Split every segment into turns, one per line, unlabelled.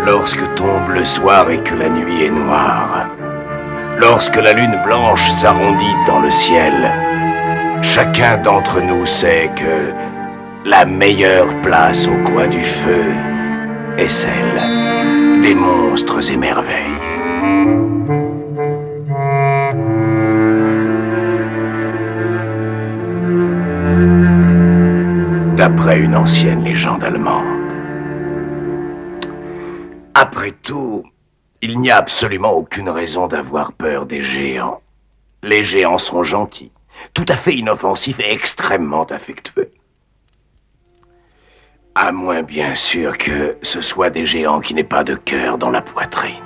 Lorsque tombe le soir et que la nuit est noire, lorsque la lune blanche s'arrondit dans le ciel, chacun d'entre nous sait que la meilleure place au coin du feu est celle des monstres et merveilles. D'après une ancienne légende allemande. Après tout, il n'y a absolument aucune raison d'avoir peur des géants. Les géants sont gentils, tout à fait inoffensifs et extrêmement affectueux. À moins, bien sûr, que ce soit des géants qui n'aient pas de cœur dans la poitrine.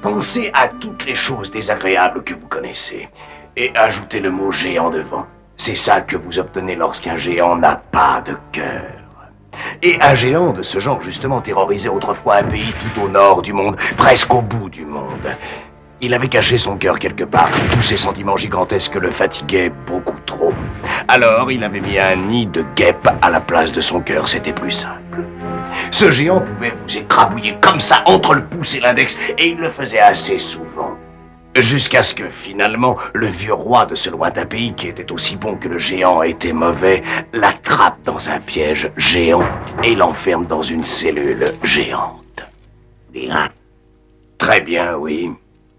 Pensez à toutes les choses désagréables que vous connaissez et ajoutez le mot géant devant. C'est ça que vous obtenez lorsqu'un géant n'a pas de cœur. Et un géant de ce genre, justement, terrorisait autrefois un pays tout au nord du monde, presque au bout du monde. Il avait caché son cœur quelque part. Tous ces sentiments gigantesques le fatiguaient beaucoup trop. Alors, il avait mis un nid de guêpes à la place de son cœur. C'était plus simple. Ce géant pouvait vous écrabouiller comme ça entre le pouce et l'index, et il le faisait assez souvent. Jusqu'à ce que, finalement, le vieux roi de ce lointain pays, qui était aussi bon que le géant était mauvais, l'attrape dans un piège géant et l'enferme dans une cellule géante. Bien. Très bien, oui.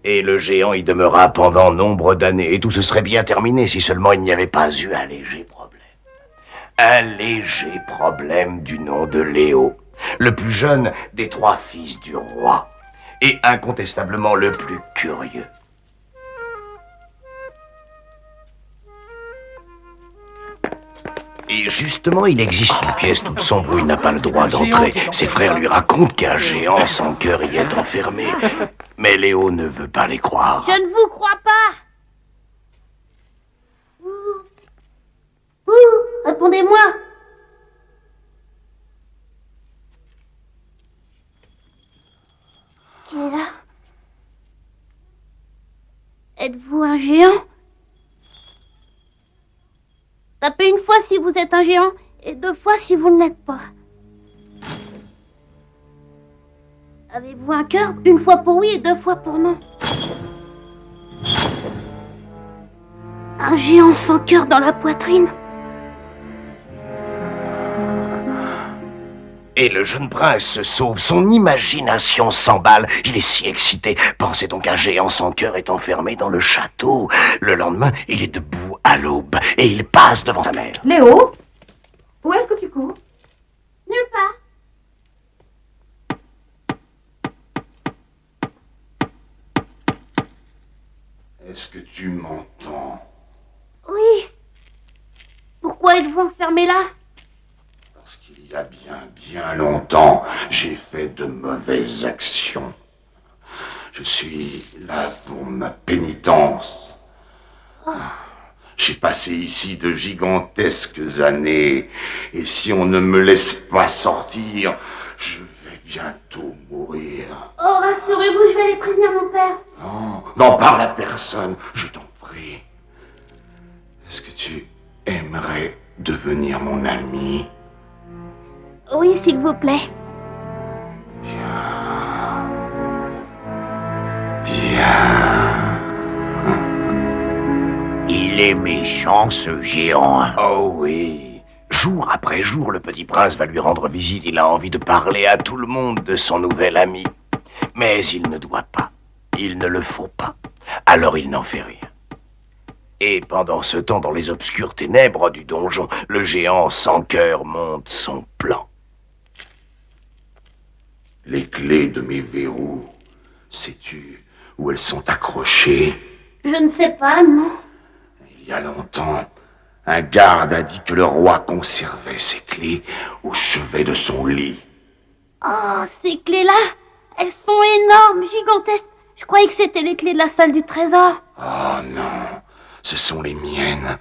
Et le géant y demeura pendant nombre d'années, et tout se serait bien terminé si seulement il n'y avait pas eu un léger problème. Un léger problème du nom de Léo, le plus jeune des 3 fils du roi, et incontestablement le plus curieux. Et justement, il existe une pièce toute sombre où il n'a pas le droit d'entrer. Ses frères lui racontent qu'un géant sans cœur y est enfermé. Mais Léo ne veut pas les croire.
Je ne vous crois pas. Répondez-moi. Qui est là? Êtes-vous un géant? Tapez une fois si vous êtes un géant et 2 fois si vous ne l'êtes pas. Avez-vous un cœur? 1 fois pour oui et 2 fois pour non. Un géant sans cœur dans la poitrine.
Et le jeune prince se sauve, son imagination s'emballe, il est si excité. Pensez donc, un géant sans cœur est enfermé dans le château. Le lendemain, il est debout à l'aube et il passe devant sa mère.
Léo, où est-ce que tu cours?
Nulle part.
Est-ce que tu m'entends?
Oui. Pourquoi êtes-vous enfermé là?
Parce qu'il y a bien longtemps, j'ai fait de mauvaises actions. Je suis là pour ma pénitence. J'ai passé ici de gigantesques années, et si on ne me laisse pas sortir, je vais bientôt mourir.
Oh, rassurez-vous, je vais aller prévenir mon père.
Non, n'en parle à personne, je t'en prie. Est-ce que tu aimerais devenir mon ami?
Oui, s'il vous plaît.
Bien. Il est méchant, ce géant. Oh oui. Jour après jour, le petit prince va lui rendre visite. Il a envie de parler à tout le monde de son nouvel ami. Mais il ne doit pas. Il ne le faut pas. Alors il n'en fait rien. Et pendant ce temps, dans les obscures ténèbres du donjon, le géant sans cœur monte son plan. Les clés de mes verrous, sais-tu où elles sont accrochées?
Je ne sais pas, non.
Il y a longtemps, un garde a dit que le roi conservait ces clés au chevet de son lit.
Oh, ces clés-là, elles sont énormes, gigantesques. Je croyais que c'était les clés de la salle du trésor.
Oh non, ce sont les miennes,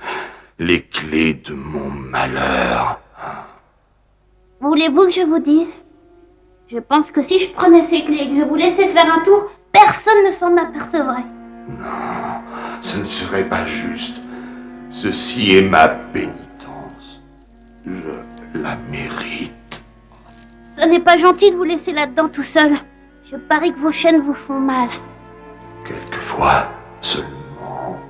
les clés de mon malheur.
Voulez-vous que je vous dise? Je pense que si je prenais ces clés et que je vous laissais faire un tour, personne ne s'en apercevrait.
Non, ce ne serait pas juste. Ceci est ma pénitence. Je la mérite.
Ce n'est pas gentil de vous laisser là-dedans tout seul. Je parie que vos chaînes vous font mal.
Quelquefois seulement.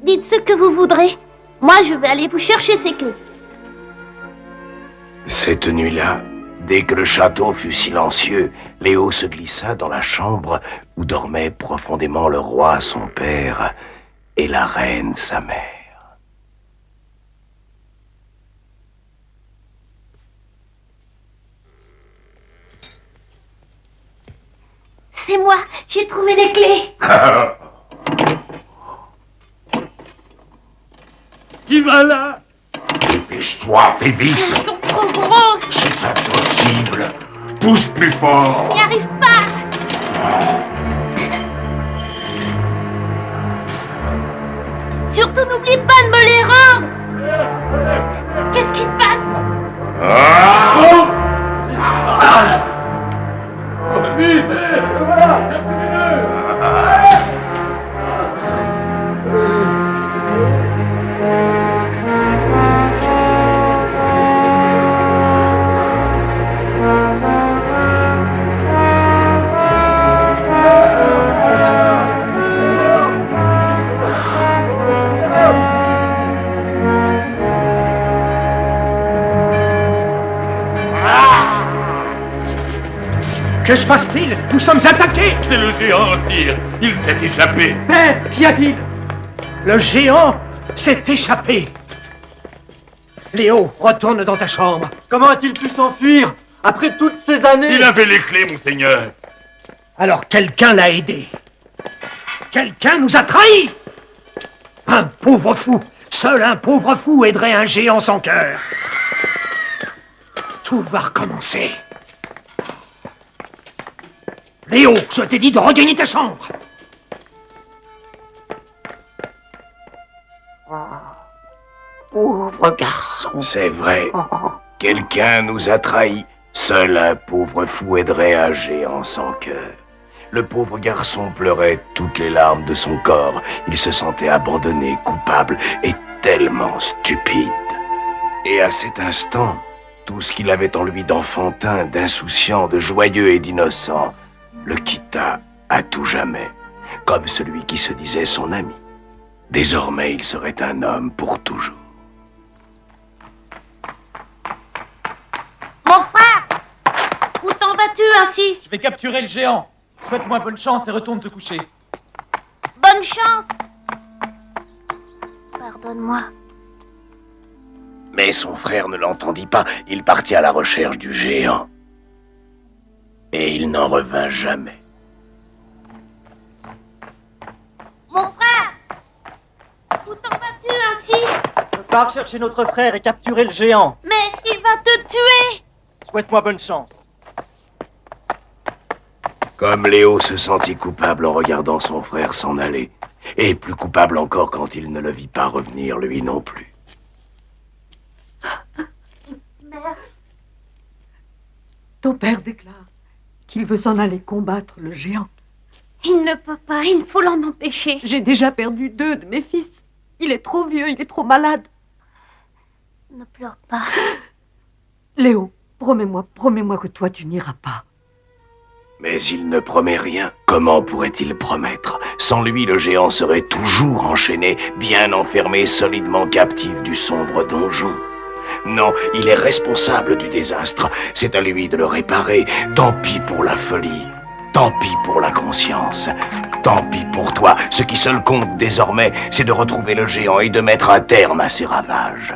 Dites ce que vous voudrez. Moi, je vais aller vous chercher ces clés.
Cette nuit-là, dès que le château fut silencieux, Léo se glissa dans la chambre où dormaient profondément le roi, son père, et la reine, sa mère.
C'est moi, j'ai trouvé les clés.
Qui va là?
Dépêche-toi, fais vite.
Elles sont trop grosses.
C'est impossible. Pousse plus fort.
Je n'y arrive pas. Surtout, n'oublie pas de me les rendre. Qu'est-ce qui se passe?
Que se passe-t-il? Nous sommes attaqués!
C'est le géant, sire. Il s'est échappé.
Mais qu'y a-t-il? Le géant s'est échappé. Léo, retourne dans ta chambre.
Comment a-t-il pu s'enfuir après toutes ces années?
Il avait les clés, monseigneur.
Alors quelqu'un l'a aidé. Quelqu'un nous a trahis. Un pauvre fou. Seul un pauvre fou aiderait un géant sans cœur. Tout va recommencer. Léo, je t'ai dit de regagner ta chambre.
Pauvre garçon.
C'est vrai. Quelqu'un nous a trahis. Seul un pauvre fou aiderait un géant sans cœur. Le pauvre garçon pleurait toutes les larmes de son corps. Il se sentait abandonné, coupable et tellement stupide. Et à cet instant, tout ce qu'il avait en lui d'enfantin, d'insouciant, de joyeux et d'innocent le quitta à tout jamais, comme celui qui se disait son ami. Désormais, il serait un homme pour toujours.
Mon frère! Où t'en vas-tu ainsi?
Je vais capturer le géant. Souhaite-moi bonne chance et retourne te coucher.
Bonne chance! Pardonne-moi.
Mais son frère ne l'entendit pas. Il partit à la recherche du géant. Et il n'en revint jamais.
Mon frère! Où t'en vas-tu ainsi?
Je pars chercher notre frère et capturer le géant.
Mais il va te tuer!
Souhaite-moi bonne chance.
Comme Léo se sentit coupable en regardant son frère s'en aller, et plus coupable encore quand il ne le vit pas revenir lui non plus.
Mère,
Ton père déclare qu'il veut s'en aller combattre le géant.
il ne peut pas, il faut l'en empêcher.
J'ai déjà perdu 2 de mes fils. Il est trop vieux, il est trop malade.
Ne pleure pas.
Léo, promets-moi que toi tu n'iras pas.
Mais il ne promet rien. Comment pourrait-il promettre? Sans lui, le géant serait toujours enchaîné, bien enfermé, solidement captif du sombre donjon. Non, il est responsable du désastre. C'est à lui de le réparer. Tant pis pour la folie. Tant pis pour la conscience. Tant pis pour toi. Ce qui seul compte désormais, c'est de retrouver le géant et de mettre un terme à ses ravages.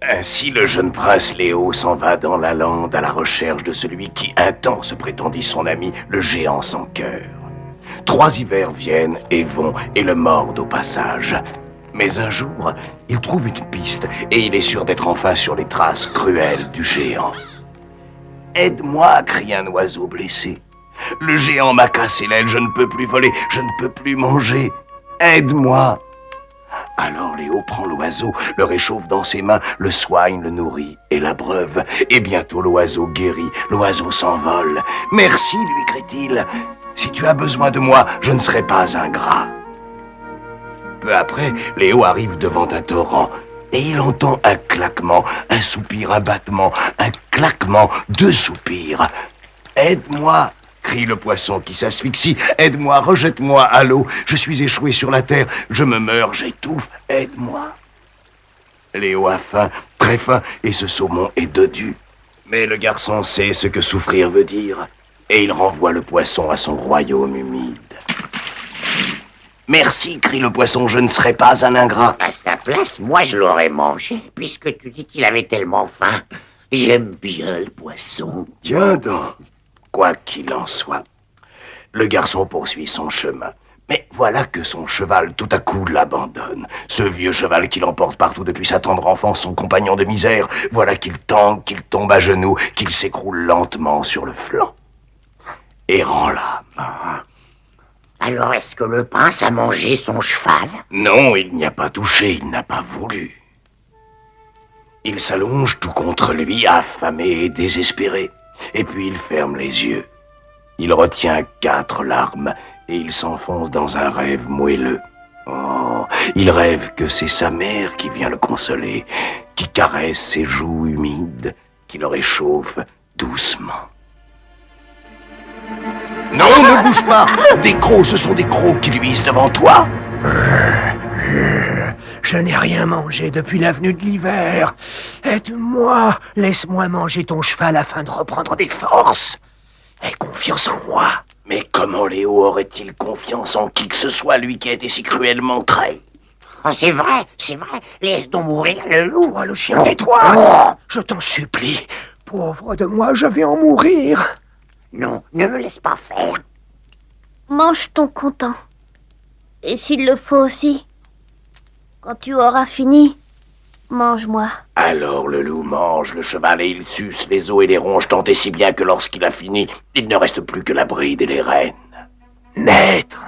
Ainsi, le jeune prince Léo s'en va dans la lande à la recherche de celui qui un temps se prétendit son ami, le géant sans cœur. 3 hivers viennent et vont et le mordent au passage. Mais un jour, il trouve une piste et il est sûr d'être enfin sur les traces cruelles du géant. « Aide-moi » crie un oiseau blessé. « Le géant m'a cassé l'aile, je ne peux plus voler, je ne peux plus manger. Aide-moi » Alors Léo prend l'oiseau, le réchauffe dans ses mains, le soigne, le nourrit et l'abreuve. Et bientôt l'oiseau guérit, l'oiseau s'envole. « Merci, lui crie-t-il. Si tu as besoin de moi, je ne serai pas ingrat. » Peu après, Léo arrive devant un torrent. Et il entend un claquement, un soupir, un battement, un claquement, 2 soupirs. « Aide-moi !» crie le poisson qui s'asphyxie. « Aide-moi, rejette-moi à l'eau. Je suis échoué sur la terre. Je me meurs, j'étouffe. Aide-moi. » Léo a faim, très faim, et ce saumon est dodu. Mais le garçon sait ce que souffrir veut dire. Et il renvoie le poisson à son royaume humide. « Merci, crie le poisson, je ne serai pas un ingrat. »
À sa place, moi je l'aurais mangé, puisque tu dis qu'il avait tellement faim. J'aime bien le poisson.
Tiens donc. Quoi qu'il en soit, le garçon poursuit son chemin. Mais voilà que son cheval tout à coup l'abandonne. Ce vieux cheval qui l'emporte partout depuis sa tendre enfance, son compagnon de misère, voilà qu'il tangue, qu'il tombe à genoux, qu'il s'écroule lentement sur le flanc. Errant l'âme.
Alors est-ce que le prince a mangé son cheval?
Non, il n'y a pas touché, il n'a pas voulu. Il s'allonge tout contre lui, affamé et désespéré. Et puis il ferme les yeux. Il retient 4 larmes et il s'enfonce dans un rêve moelleux. Oh, il rêve que c'est sa mère qui vient le consoler, qui caresse ses joues humides, qui le réchauffe doucement. Non, ne bouge pas! Des crocs, ce sont des crocs qui luisent devant toi.
Je n'ai rien mangé depuis l'avenue de l'hiver. Aide-moi, laisse-moi manger ton cheval afin de reprendre des forces. Aie confiance en moi.
Mais comment Léo aurait-il confiance en qui que ce soit, lui qui a été si cruellement trahi?
Oh, c'est vrai, laisse donc mourir le loup.
Toi, le chien, tais-toi. Je t'en supplie. Pauvre de moi, je vais en mourir.
Non, ne me laisse pas faire.
Mange ton content. Et s'il le faut aussi. Quand tu auras fini, mange-moi.
Alors le loup mange le cheval et il suce les os et les ronge tant et si bien que lorsqu'il a fini, il ne reste plus que la bride et les rênes.
Maître,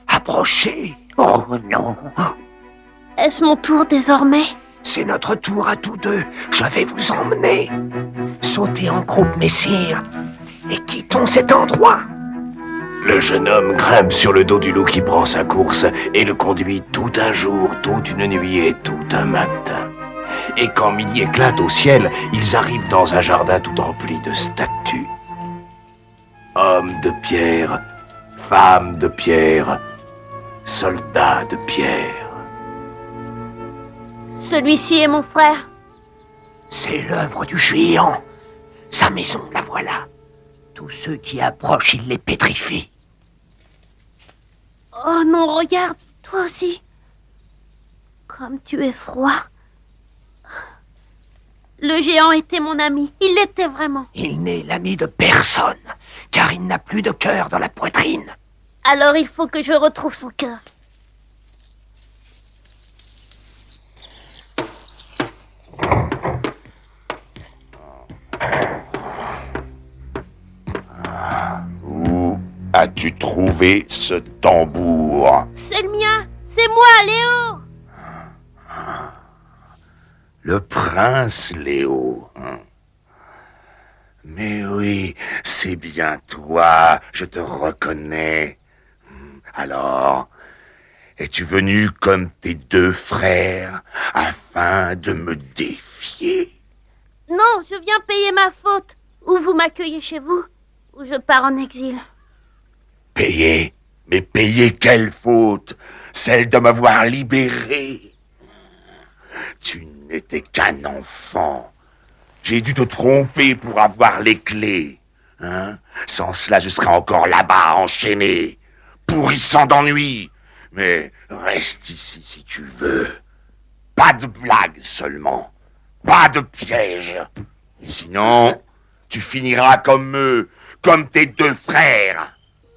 approchez.
Oh non.
Est-ce mon tour désormais?
C'est notre tour à tous deux. Je vais vous emmener. Sautez en croupe, messire, et quittons cet endroit.
Le jeune homme grimpe sur le dos du loup qui prend sa course et le conduit tout un jour, toute une nuit et tout un matin. Et quand midi éclate au ciel, ils arrivent dans un jardin tout empli de statues. Hommes de pierre, femmes de pierre, soldats de pierre.
Celui-ci est mon frère.
C'est l'œuvre du géant. Sa maison, la voilà. Tous ceux qui approchent, il les pétrifie.
Oh non, regarde, toi aussi. Comme tu es froid. Le géant était mon ami. Il l'était vraiment.
Il n'est l'ami de personne, car il n'a plus de cœur dans la poitrine.
Alors il faut que je retrouve son cœur.
Où as-tu trouvé ce tambour?
C'est le mien. C'est moi, Léo.
Le prince Léo. Mais oui, c'est bien toi, je te reconnais. Alors, es-tu venu comme tes 2 frères afin de me défier?
Non, je viens payer ma faute. Ou vous m'accueillez chez vous, ou je pars en exil.
Payer? Mais payer quelle faute? Celle de m'avoir libéré. Tu n'étais qu'un enfant. J'ai dû te tromper pour avoir les clés. Hein? Sans cela, je serais encore là-bas, enchaîné, pourrissant d'ennui. Mais reste ici si tu veux. Pas de blagues seulement. Pas de pièges. Sinon, tu finiras comme eux, comme tes 2 frères.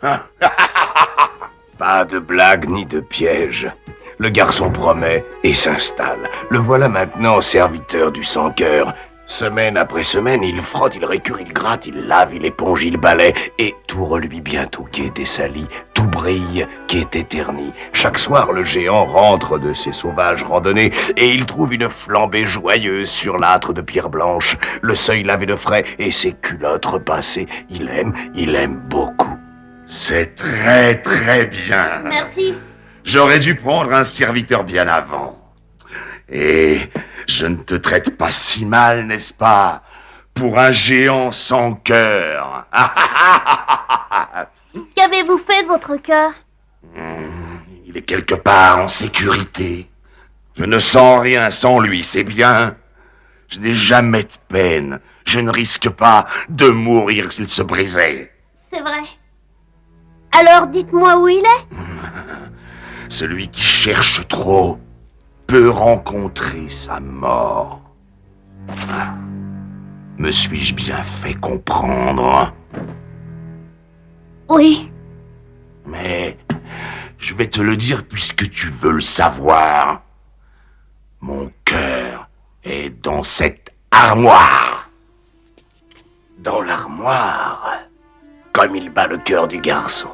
Hein?
Pas de blague ni de piège. Le garçon promet et s'installe. Le voilà maintenant serviteur du sans-cœur. Semaine après semaine, il frotte, il récure, il gratte, il lave, il éponge, il balaie, et tout reluit bientôt qui était sali, tout brille qui était terni. Chaque soir, le géant rentre de ses sauvages randonnées, et il trouve une flambée joyeuse sur l'âtre de pierre blanche, le seuil lavé de frais, et ses culottes repassées. Il aime beaucoup.
C'est très très bien.
Merci.
J'aurais dû prendre un serviteur bien avant. Et je ne te traite pas si mal, n'est-ce pas, pour un géant sans cœur.
Qu'avez-vous fait de votre cœur?
Il est quelque part en sécurité. Je ne sens rien sans lui, c'est bien. Je n'ai jamais de peine. Je ne risque pas de mourir s'il se brisait.
C'est vrai. Alors dites-moi où il est.
Celui qui cherche trop peut rencontrer sa mort. Me suis-je bien fait comprendre?
Oui.
Mais je vais te le dire puisque tu veux le savoir. Mon cœur est dans cette armoire.
Dans l'armoire, comme il bat le cœur du garçon.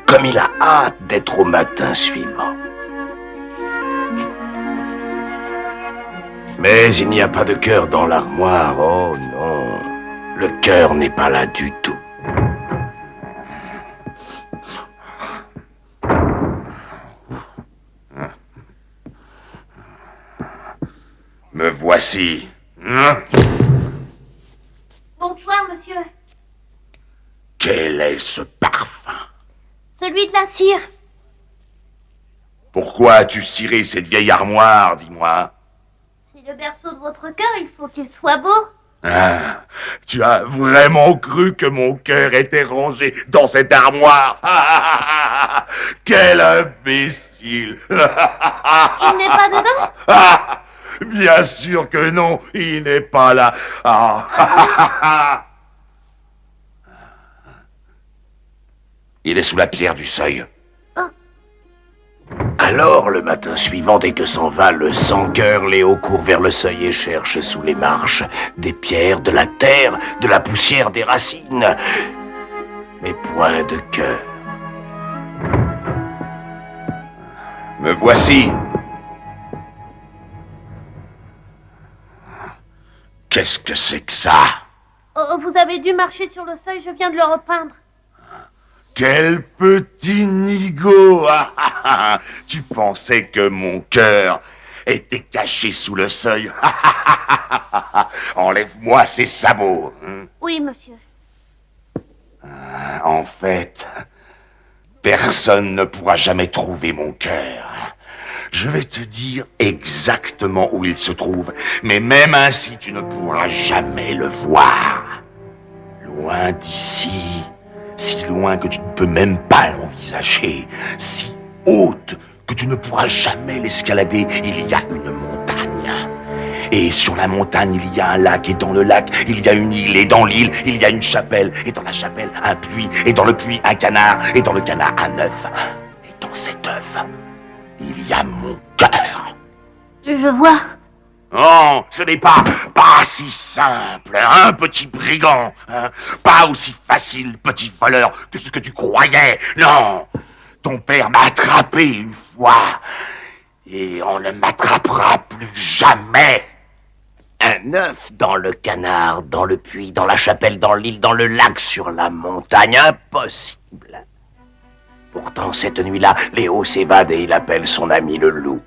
Comme il a hâte d'être au matin suivant. Mais il n'y a pas de cœur dans l'armoire, oh non. Le cœur n'est pas là du tout.
Me voici.
Bonsoir, monsieur.
Quel est ce parfum?
Celui de la cire.
Pourquoi as-tu ciré cette vieille armoire, dis-moi?
C'est le berceau de votre cœur, il faut qu'il soit beau.
Ah, tu as vraiment cru que mon cœur était rangé dans cette armoire? Quel imbécile!
Il n'est pas dedans?
Ah, bien sûr que non, il n'est pas là. Il est sous la pierre du seuil.
Alors, le matin suivant, dès que s'en va le sans-cœur, Léo court vers le seuil et cherche sous les marches des pierres, de la terre, de la poussière, des racines, mais point de cœur.
Me voici. Qu'est-ce que c'est que ça?
Oh, vous avez dû marcher sur le seuil, je viens de le repeindre.
Quel petit nigaud! Tu pensais que mon cœur était caché sous le seuil? Enlève-moi ces sabots.
Oui, monsieur.
En fait, personne ne pourra jamais trouver mon cœur. Je vais te dire exactement où il se trouve, mais même ainsi, tu ne pourras jamais le voir. Loin d'ici, si loin que tu ne peux même pas l'envisager, si haute que tu ne pourras jamais l'escalader, il y a une montagne. Et sur la montagne, il y a un lac, et dans le lac, il y a une île, et dans l'île, il y a une chapelle, et dans la chapelle, un puits, et dans le puits, un canard, et dans le canard, un œuf. Et dans cet œuf, il y a mon cœur.
Je vois.
Non, ce n'est pas si simple, hein, petit brigand, hein, pas aussi facile, petit voleur, que ce que tu croyais. Non, ton père m'a attrapé une fois, et on ne m'attrapera plus jamais.
Un œuf dans le canard, dans le puits, dans la chapelle, dans l'île, dans le lac, sur la montagne, impossible. Pourtant, cette nuit-là, Léo s'évade et il appelle son ami le loup.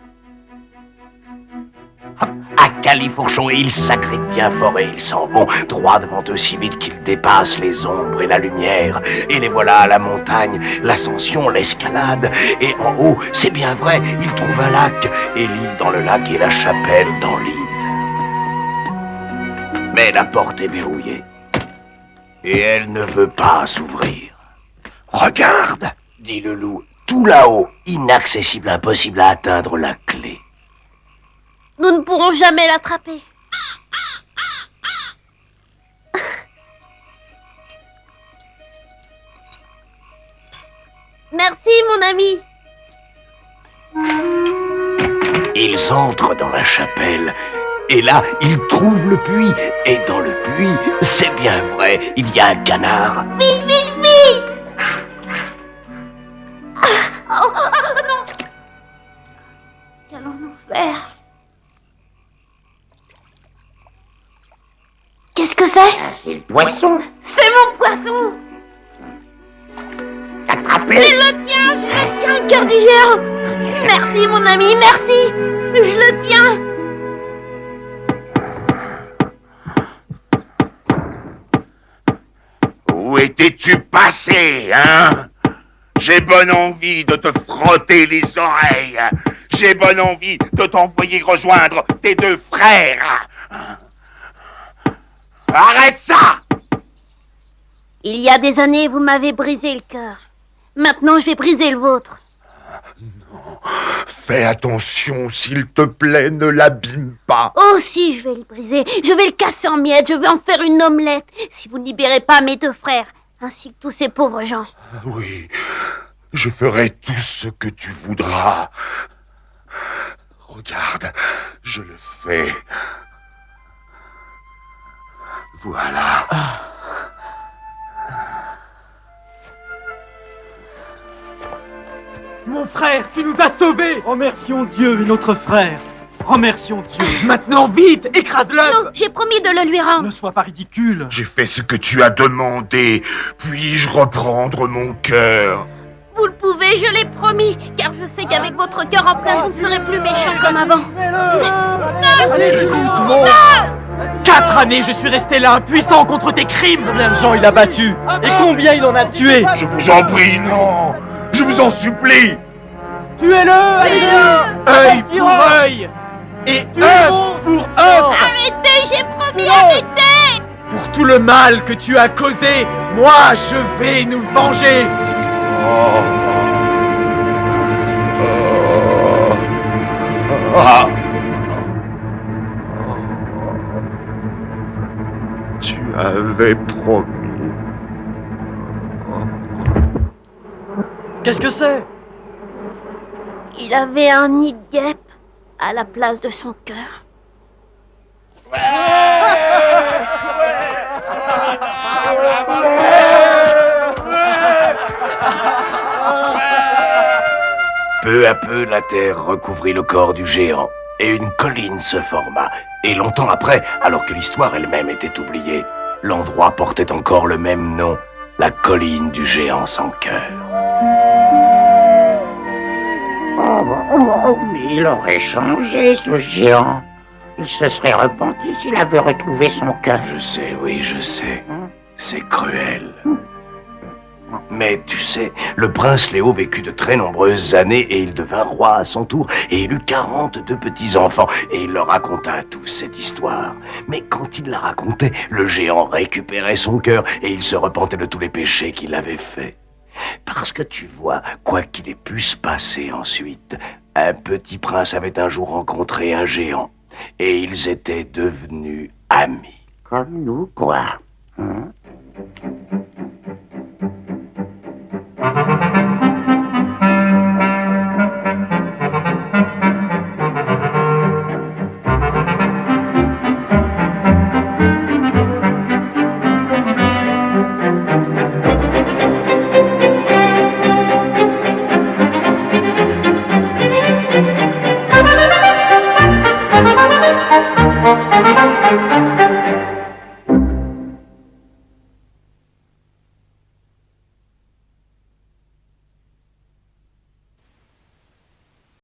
Hop, à califourchon, et ils s'agrippent bien fort et ils s'en vont, droit devant eux si vite qu'ils dépassent les ombres et la lumière. Et les voilà à la montagne, l'ascension, l'escalade. Et en haut, c'est bien vrai, ils trouvent un lac, et l'île dans le lac et la chapelle dans l'île. Mais la porte est verrouillée, et elle ne veut pas s'ouvrir. « Regarde !» dit le loup, tout là-haut, inaccessible, impossible à atteindre la clé.
Nous ne pourrons jamais l'attraper. Merci, mon ami.
Ils entrent dans la chapelle Et là, il trouve le puits. Et dans le puits, c'est bien vrai, il y a un canard.
Vite, vite, vite! Non! Qu'allons-nous faire? Qu'est-ce que c'est?
Ah, c'est le poisson.
C'est mon poisson!
Attrapé.
Je le tiens, cœur du géant! Merci, mon ami, merci! Je le tiens!
Où étais-tu passé, hein? J'ai bonne envie de te frotter les oreilles. J'ai bonne envie de t'envoyer rejoindre tes deux frères. Arrête ça!
Il y a des années, vous m'avez brisé le cœur. Maintenant, je vais briser le vôtre.
Fais attention, s'il te plaît, ne l'abîme pas.
Oh si, je vais le briser. Je vais le casser en miettes. Je vais en faire une omelette. Si vous ne libérez pas mes deux frères, ainsi que tous ces pauvres gens.
Oui, je ferai tout ce que tu voudras. Regarde, je le fais. Voilà.
Mon frère, tu nous as sauvés. Remercions Dieu et notre frère. Remercions Dieu. Maintenant, vite, écrase-le.
Non, j'ai promis de le lui rendre.
Ne sois pas ridicule.
J'ai fait ce que tu as demandé. Puis-je reprendre mon cœur?
Vous le pouvez, je l'ai promis. Car je sais qu'avec votre cœur en place, vous ne serez plus méchant comme avant.
Allez, écoute, mon... 4 années, je suis resté là, impuissant contre tes crimes. Combien de gens il a battu? Et combien il en a tué?
Je vous en prie, non. Je vous en supplie.
Tuez-le!
Tuez-le!
Œil pour œil! Et œuf pour œuf!
Arrêtez, j'ai promis, arrêtez!
Pour tout le mal que tu as causé, moi je vais nous venger!
Oh. Oh. Ah. Tu avais promis.
Qu'est-ce que c'est?
Il avait un nid de guêpe à la place de son cœur.
Peu à peu, la terre recouvrit le corps du géant, et une colline se forma. Et longtemps après, alors que l'histoire elle-même était oubliée, l'endroit portait encore le même nom, la colline du géant sans cœur.
Oh, mais il aurait changé, ce géant. Il se serait repenti s'il avait retrouvé son cœur.
Je sais, oui, je sais. C'est cruel. Mais tu sais, le prince Léo vécut de très nombreuses années et il devint roi à son tour et il eut 42 petits-enfants et il leur raconta à tous cette histoire. Mais quand il la racontait, le géant récupérait son cœur et il se repentait de tous les péchés qu'il avait faits. Parce que tu vois, quoi qu'il ait pu se passer ensuite, un petit prince avait un jour rencontré un géant et ils étaient devenus amis.
Comme nous, quoi.